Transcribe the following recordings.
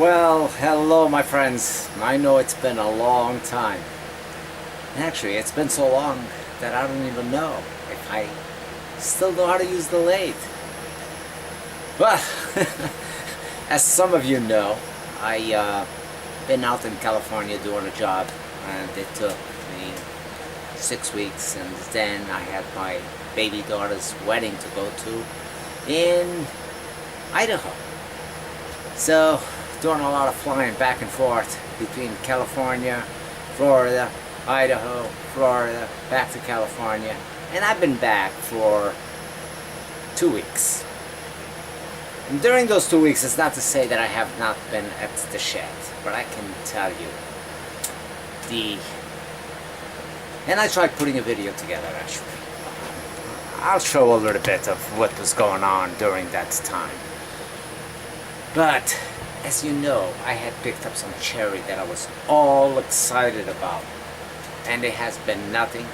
Well, hello my friends. I know it's been a long time. Actually, it's been so long that I don't even know if I still know how to use the lathe. But, as some of you know, I been out in California doing a job, and it took me 6 weeks, and then I had my baby daughter's wedding to go to in Idaho. So, doing a lot of flying back and forth between California, Florida, Idaho, Florida, back to California, and I've been back for 2 weeks. And during those 2 weeks, it's not to say that I have not been at the shed, but I can tell you, and I tried putting a video together actually. I'll show a little bit of what was going on during that time. But, as you know, I had picked up some cherry that I was all excited about. And it has been nothing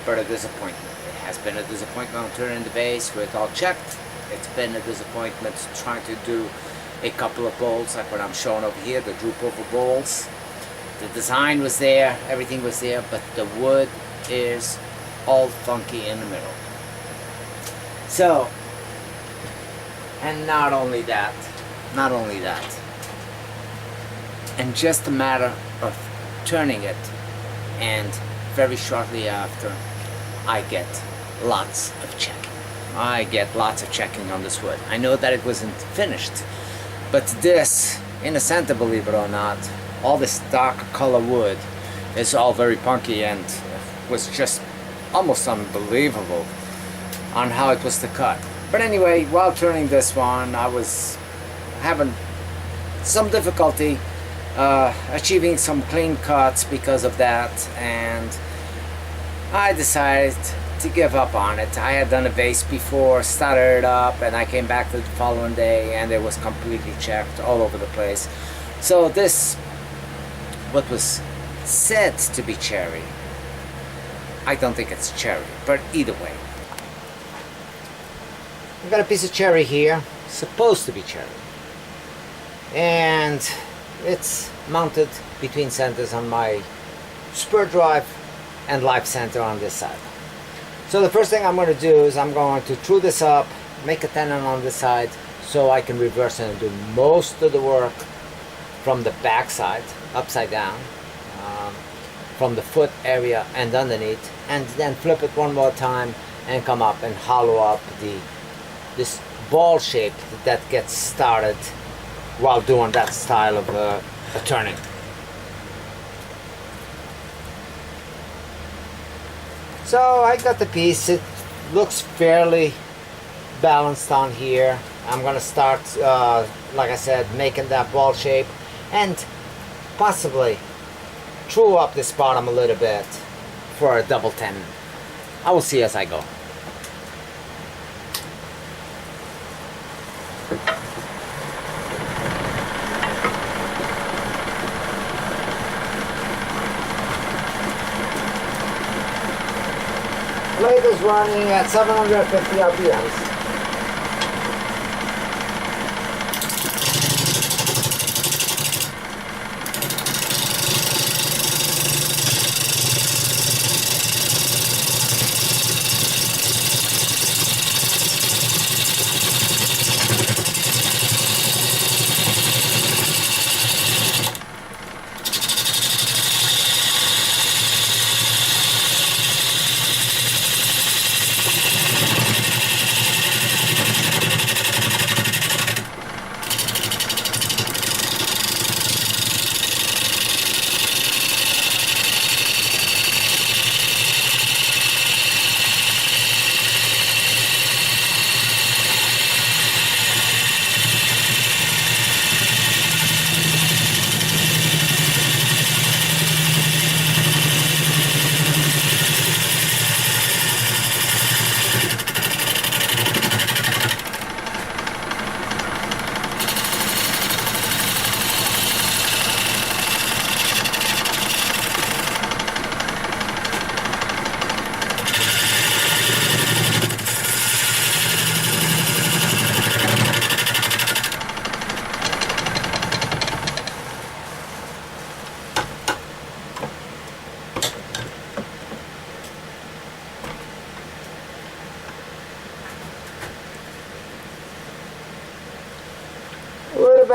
but a disappointment. It has been a disappointment on turning the vase with all checked. It's been a disappointment trying to do a couple of bowls like what I'm showing over here, the droop over bowls. The design was there, everything was there, but the wood is all funky in the middle. So, and not only that, and just a matter of turning it, and very shortly after, I get lots of checking. I get lots of checking on this wood. I know that it wasn't finished, but this, in a center, believe it or not, all this dark color wood is all very punky and was just almost unbelievable on how it was to cut. But anyway, while turning this one, I was having some difficulty achieving some clean cuts because of that, and I decided to give up on it. I had done a vase before, started it up, and I came back the following day and it was completely checked all over the place. So this, what was said to be cherry, I don't think it's cherry, but either way. I've got a piece of cherry here, supposed to be cherry, and it's mounted between centers on my spur drive and live center on this side. So the first thing I'm going to do is I'm going to true this up, make a tenon on this side so I can reverse it and do most of the work from the back side, upside down, from the foot area and underneath, and then flip it one more time and come up and hollow up this ball shape that gets started while doing that style of a turning. So I got the piece. It looks fairly balanced on here. I'm gonna start, like I said, making that ball shape and possibly true up this bottom a little bit for a double tenon. I will see as I go. Lathe is running at 750 RPMs.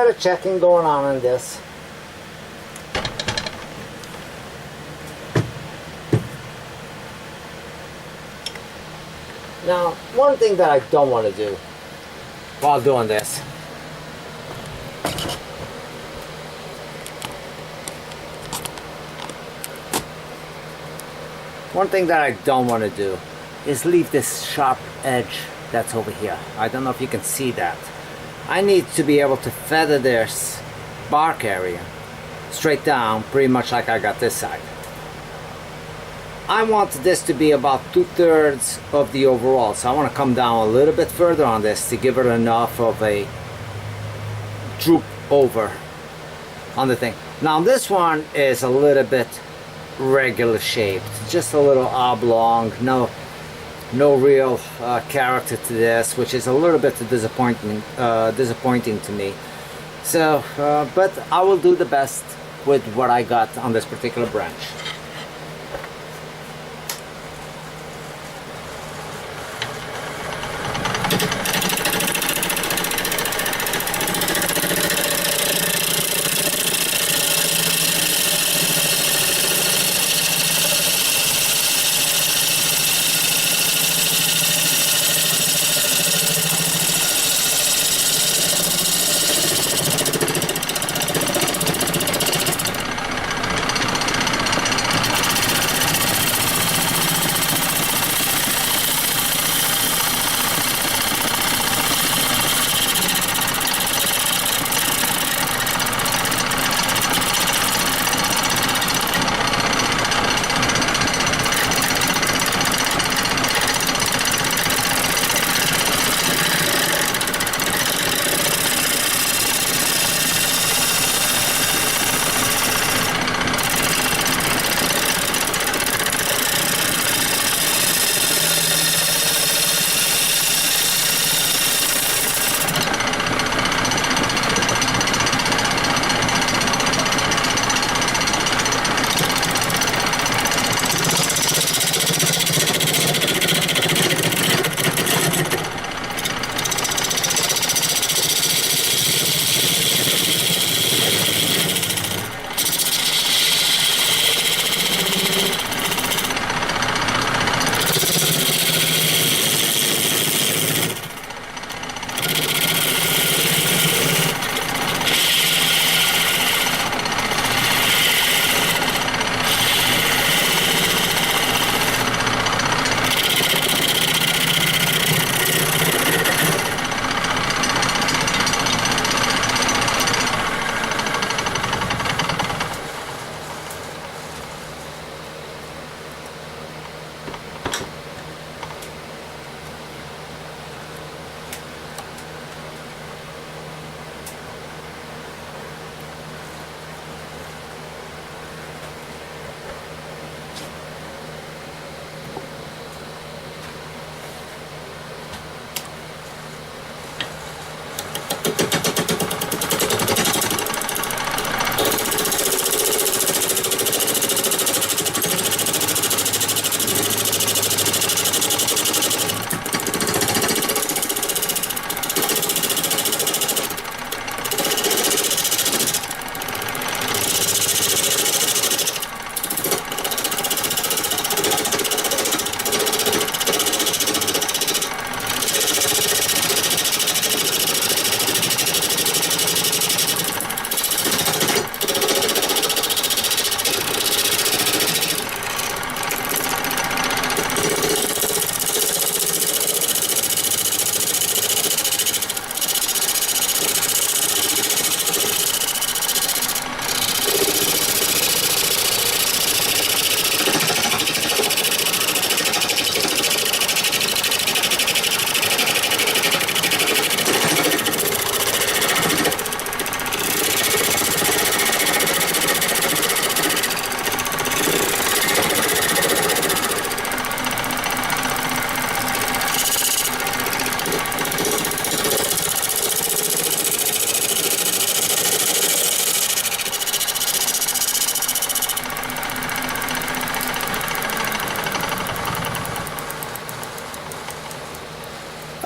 bit of checking going on in this. Now, one thing that I don't want to do while doing this, is leave this sharp edge that's over here. I don't know if you can see that. I need to be able to feather this bark area straight down, pretty much like I got this side. I want this to be about 2/3 of the overall, so I want to come down a little bit further on this to give it enough of a droop over on the thing. Now this one is a little bit regular shaped, just a little oblong, no real character to this, which is a little bit disappointing to me. So, but I will do the best with what I got on this particular branch.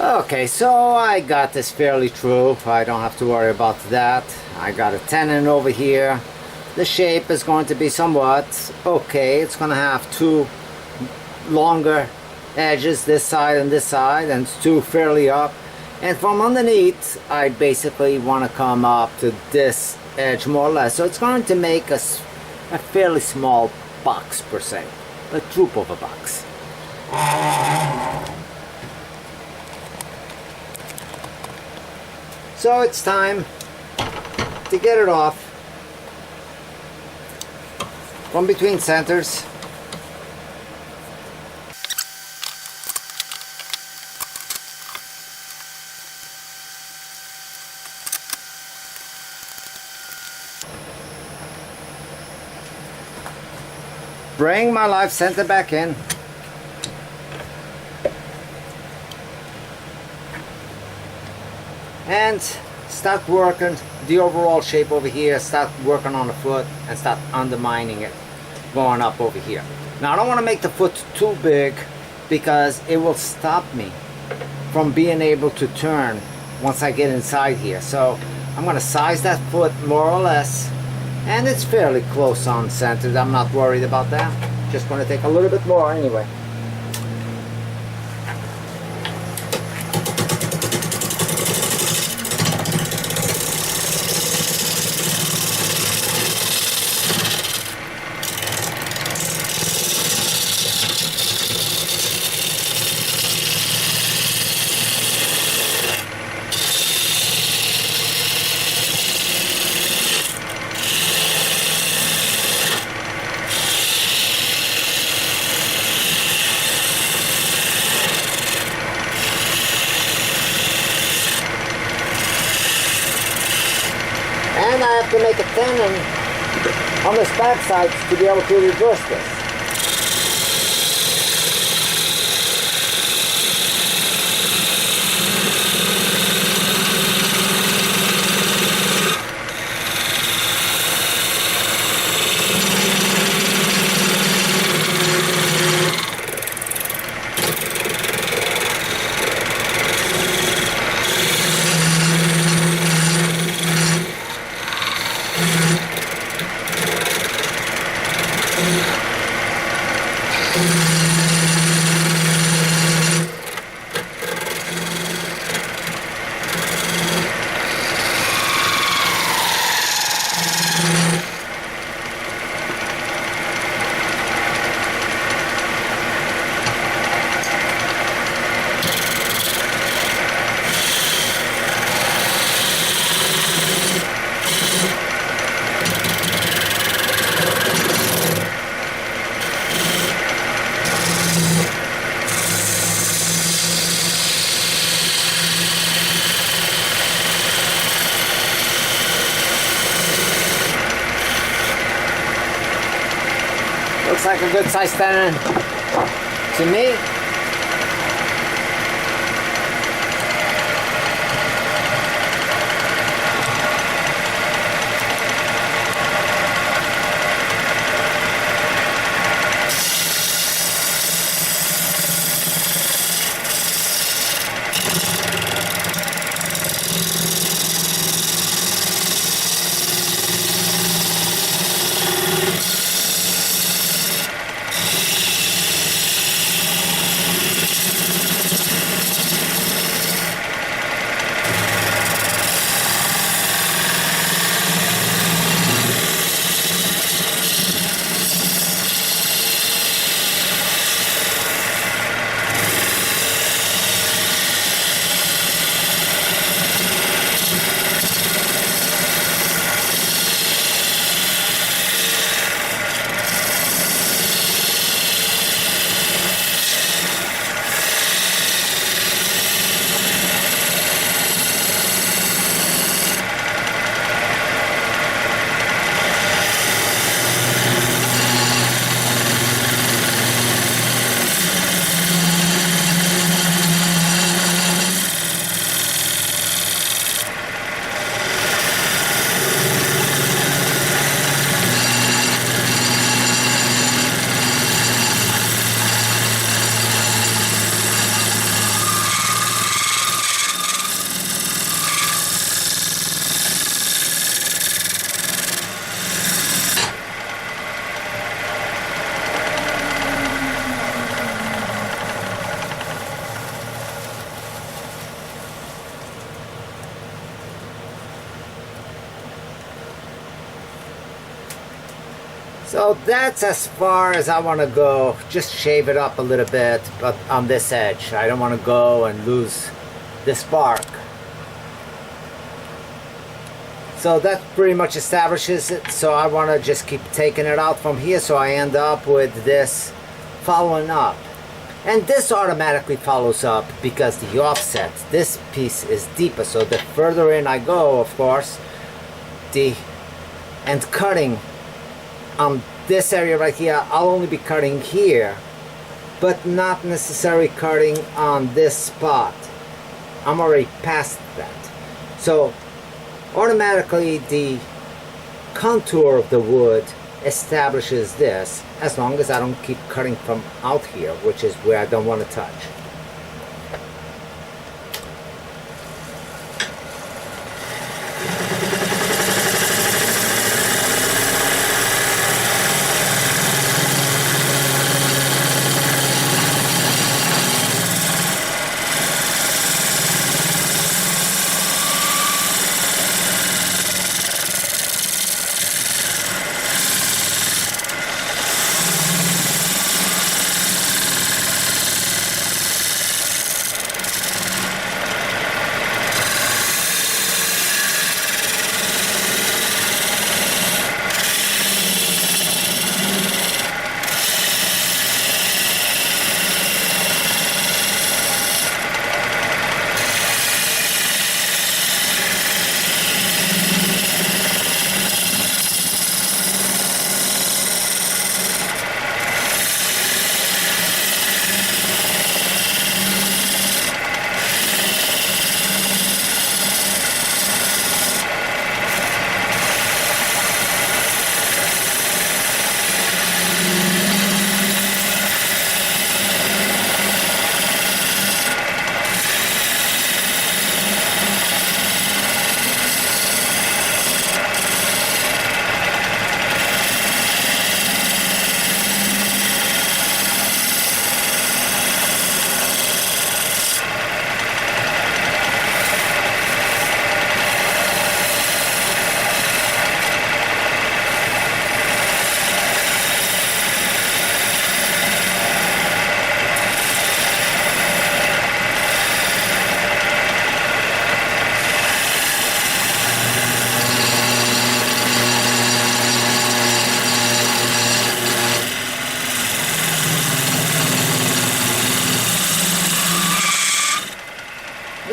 Okay, so I got this fairly true. I don't have to worry about that. I got a tenon over here. The shape is going to be somewhat okay. It's going to have two longer edges, this side and this side, and two fairly up. And from underneath, I basically want to come up to this edge more or less. So it's going to make a fairly small box per se, a droop of a box. So it's time to get it off from between centers. Bring my live center back in. And start working the overall shape over here. Start working on the foot and start undermining it, going up over here. Now I don't want to make the foot too big because it will stop me from being able to turn once I get inside here. So I'm going to size that foot more or less, and it's fairly close on centered. I'm not worried about that. Just going to take a little bit more anyway. And I have to make a tenon on this back side to be able to reverse this. Looks like a good size tenon to me. So that's as far as I want to go. Just shave it up a little bit, but on this edge. I don't want to go and lose the spark. So that pretty much establishes it. So I want to just keep taking it out from here, so I end up with this following up. And this automatically follows up because the offset, this piece is deeper. So the further in I go, of course, and cutting on this area right here, I'll only be cutting here, but not necessarily cutting on this spot. I'm already past that. So automatically the contour of the wood establishes this, as long as I don't keep cutting from out here, which is where I don't want to touch.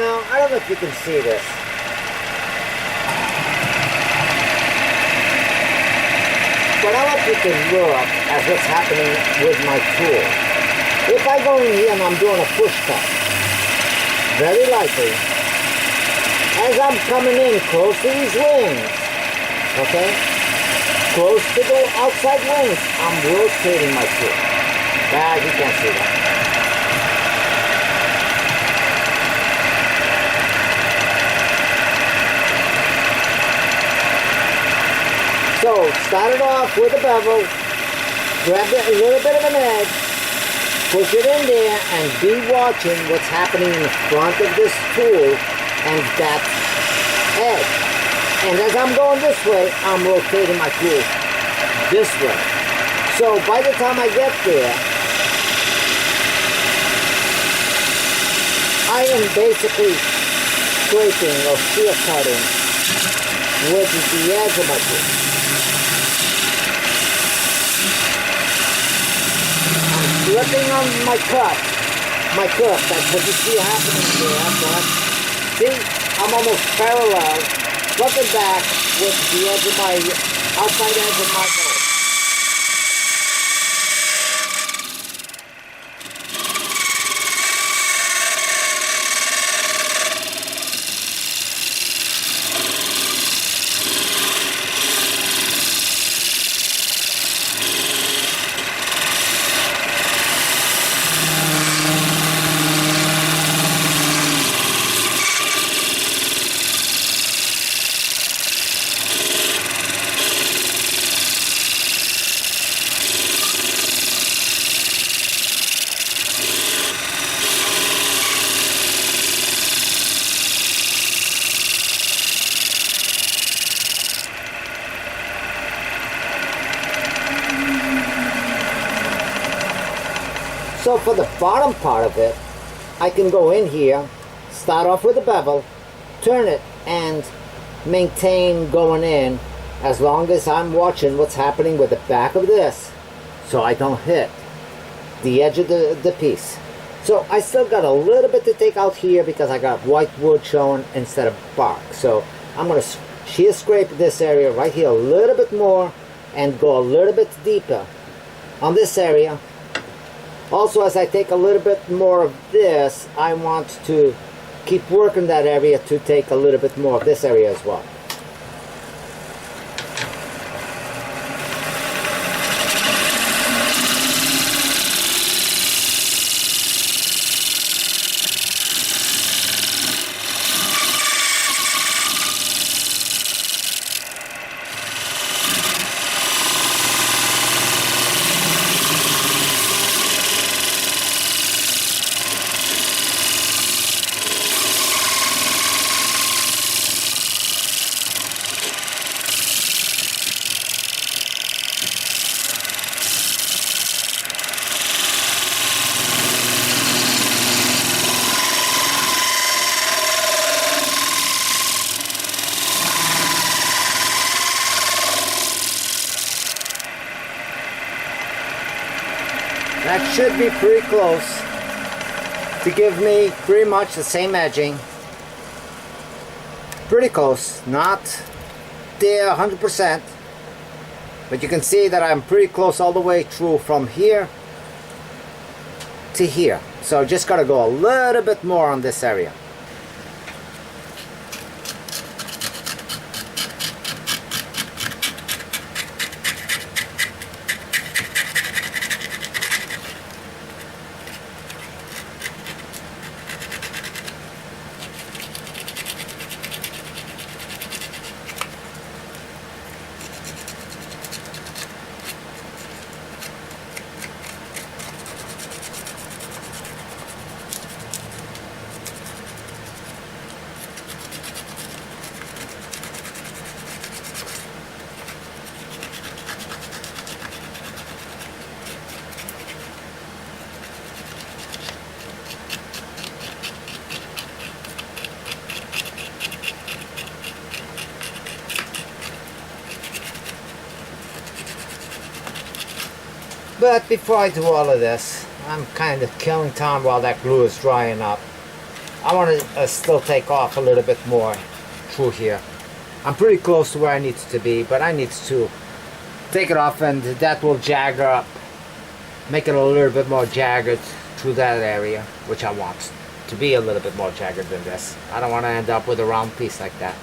Now, I don't know if you can see this. But I want you to look at what's happening with my tool. If I go in here and I'm doing a push cut, very likely, as I'm coming in close to these wings, okay, close to the outside wings, I'm rotating my tool. You can't see that. So, start it off with a bevel, grab a little bit of an edge, push it in there, and be watching what's happening in the front of this tool and that edge. And as I'm going this way, I'm rotating my tool this way. So, by the time I get there, I am basically scraping or shear cutting with the edge of my tool. Flipping on my cup, that's what you see happening there, but see, I'm almost parallel, flipping back with the edge of my, outside edge of my bowl. So for the bottom part of it, I can go in here, start off with a bevel, turn it, and maintain going in as long as I'm watching what's happening with the back of this so I don't hit the edge of the piece. So I still got a little bit to take out here because I got white wood showing instead of bark. So I'm going to shear scrape this area right here a little bit more and go a little bit deeper on this area. Also, as I take a little bit more of this, I want to keep working that area to take a little bit more of this area as well. That should be pretty close to give me pretty much the same edging. Pretty close, not there 100%, but you can see that I'm pretty close all the way through from here to here. So just gotta go a little bit more on this area. But before I do all of this, I'm kind of killing time while that glue is drying up. I want to still take off a little bit more through here. I'm pretty close to where I need to be, but I need to take it off, and that will jagger up, make it a little bit more jagged through that area, which I want to be a little bit more jagged than this. I don't want to end up with a round piece like that.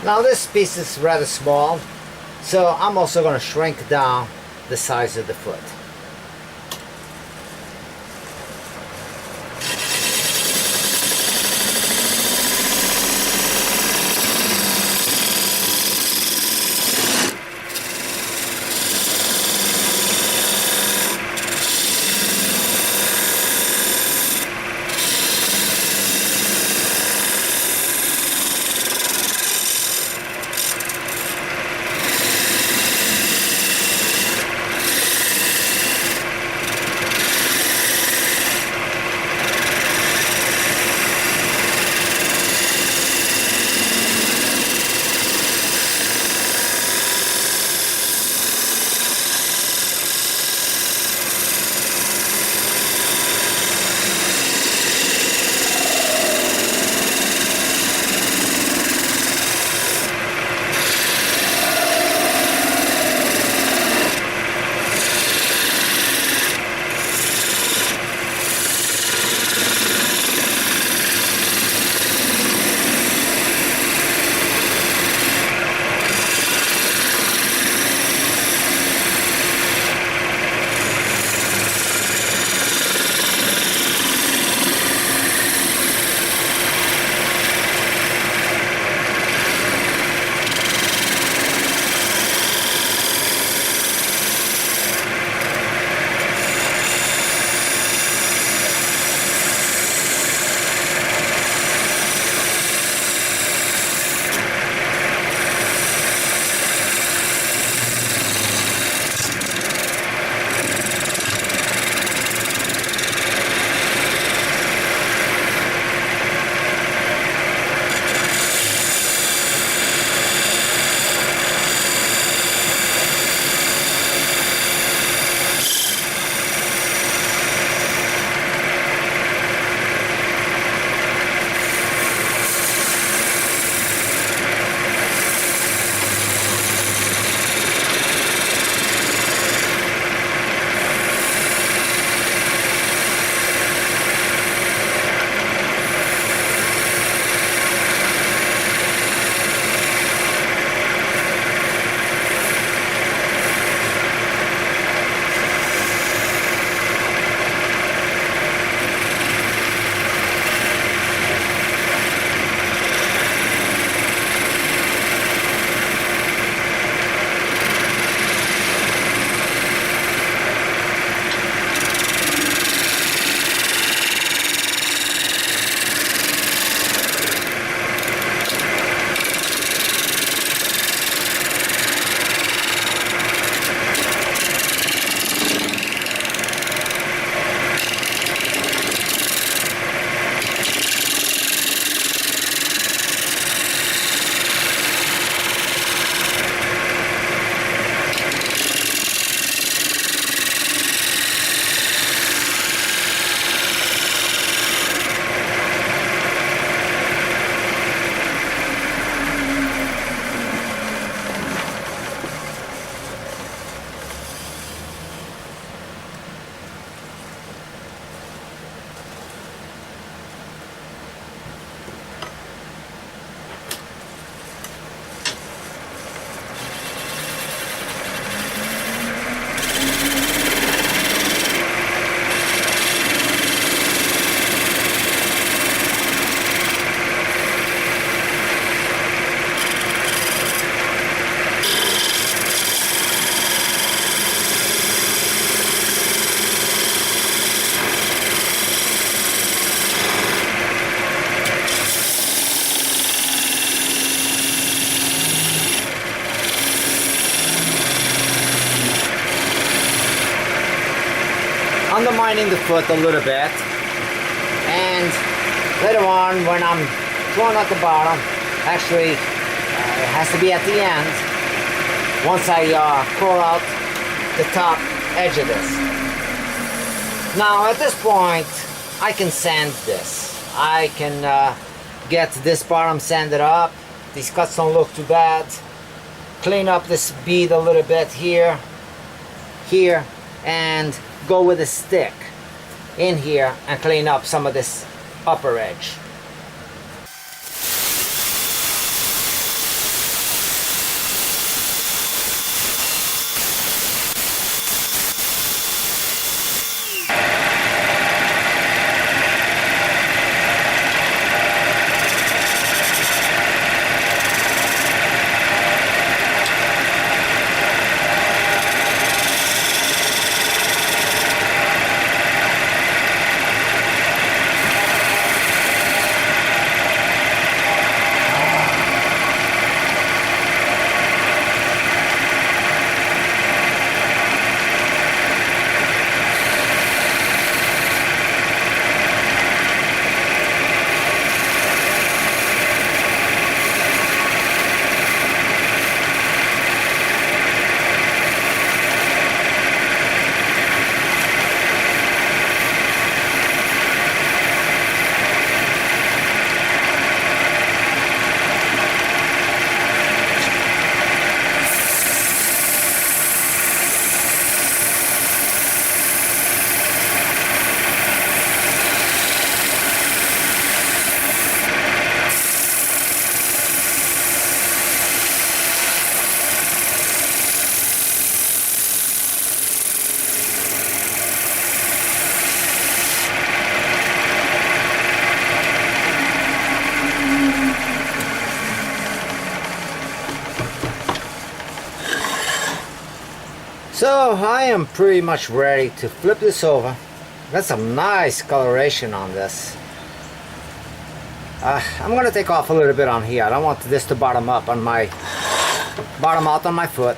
Now this piece is rather small, so I'm also going to shrink down the size of the foot. Undermining the foot a little bit, and later on when I'm drawing at the bottom, actually it has to be at the end, once I curl out the top edge of this. Now at this point I can sand this. I can get this bottom sanded up. These cuts don't look too bad. Clean up this bead a little bit here, and go with a stick in here and clean up some of this upper edge. So I am pretty much ready to flip this over. Got some nice coloration on this. I'm gonna take off a little bit on here. I don't want this to bottom out on my foot.